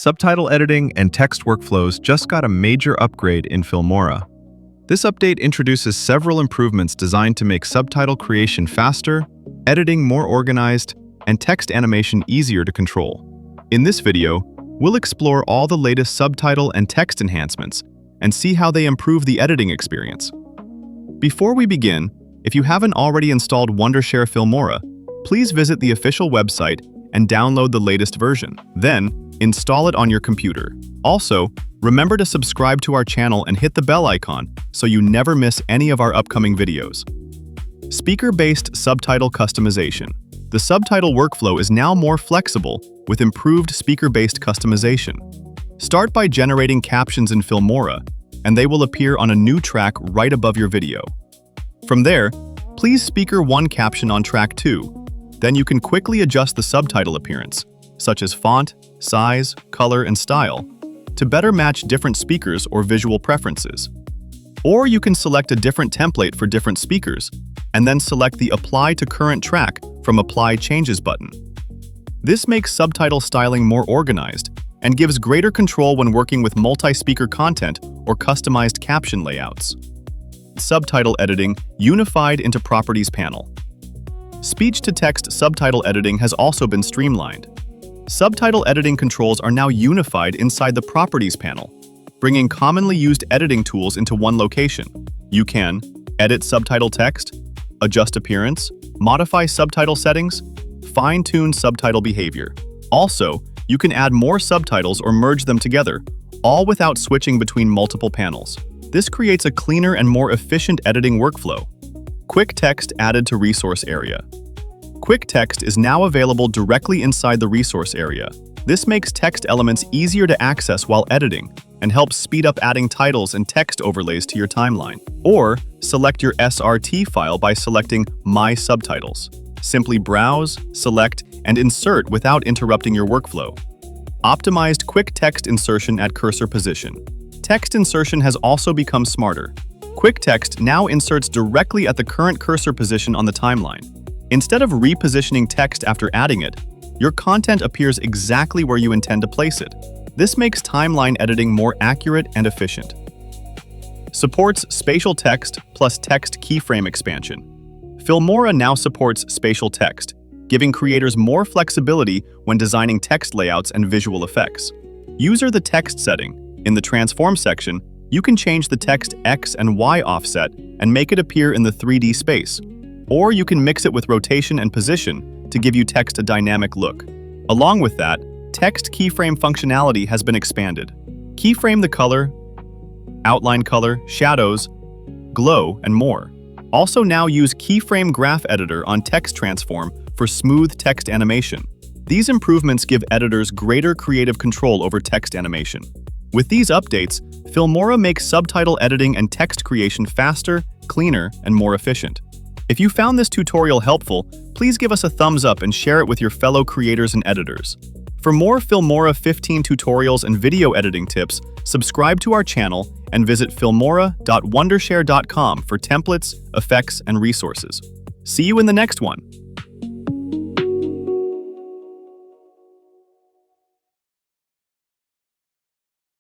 Subtitle editing and text workflows just got a major upgrade in Filmora. This update introduces several improvements designed to make subtitle creation faster, editing more organized, and text animation easier to control. In this video, we'll explore all the latest subtitle and text enhancements and see how they improve the editing experience. Before we begin, if you haven't already installed Wondershare Filmora, please visit the official website and download the latest version. Then, install it on your computer. Also, remember to subscribe to our channel and hit the bell icon so you never miss any of our upcoming videos. Speaker-based subtitle customization. The subtitle workflow is now more flexible with improved speaker-based customization. Start by generating captions in Filmora, and they will appear on a new track right above your video. From there, please speaker one caption on track 2. Then you can quickly adjust the subtitle appearance, such as font, size, color, and style, to better match different speakers or visual preferences. Or you can select a different template for different speakers, and then select the Apply to Current Track from Apply Changes button. This makes subtitle styling more organized and gives greater control when working with multi-speaker content or customized caption layouts. Subtitle editing unified into Properties panel. Speech-to-text subtitle editing has also been streamlined. Subtitle editing controls are now unified inside the Properties panel, bringing commonly used editing tools into one location. You can edit subtitle text, adjust appearance, modify subtitle settings, fine-tune subtitle behavior. Also, you can add more subtitles or merge them together, all without switching between multiple panels. This creates a cleaner and more efficient editing workflow. Quick text added to resource area. Quick text is now available directly inside the resource area. This makes text elements easier to access while editing and helps speed up adding titles and text overlays to your timeline. Or select your SRT file by selecting My Subtitles. Simply browse, select, and insert without interrupting your workflow. Optimized quick text insertion at cursor position. Text insertion has also become smarter. Quick text now inserts directly at the current cursor position on the timeline. Instead of repositioning text after adding it, your content appears exactly where you intend to place it. This makes timeline editing more accurate and efficient. Supports Spatial Text plus Text Keyframe expansion. Filmora now supports Spatial Text, giving creators more flexibility when designing text layouts and visual effects. Use the text setting. In the Transform section, you can change the text X and Y offset and make it appear in the 3D space. Or you can mix it with rotation and position to give you text a dynamic look. Along with that, text keyframe functionality has been expanded. Keyframe the color, outline color, shadows, glow, and more. Also now use Keyframe Graph Editor on Text Transform for smooth text animation. These improvements give editors greater creative control over text animation. With these updates, Filmora makes subtitle editing and text creation faster, cleaner, and more efficient. If you found this tutorial helpful, please give us a thumbs up and share it with your fellow creators and editors. For more Filmora 15 tutorials and video editing tips, subscribe to our channel and visit filmora.wondershare.com for templates, effects, and resources. See you in the next one!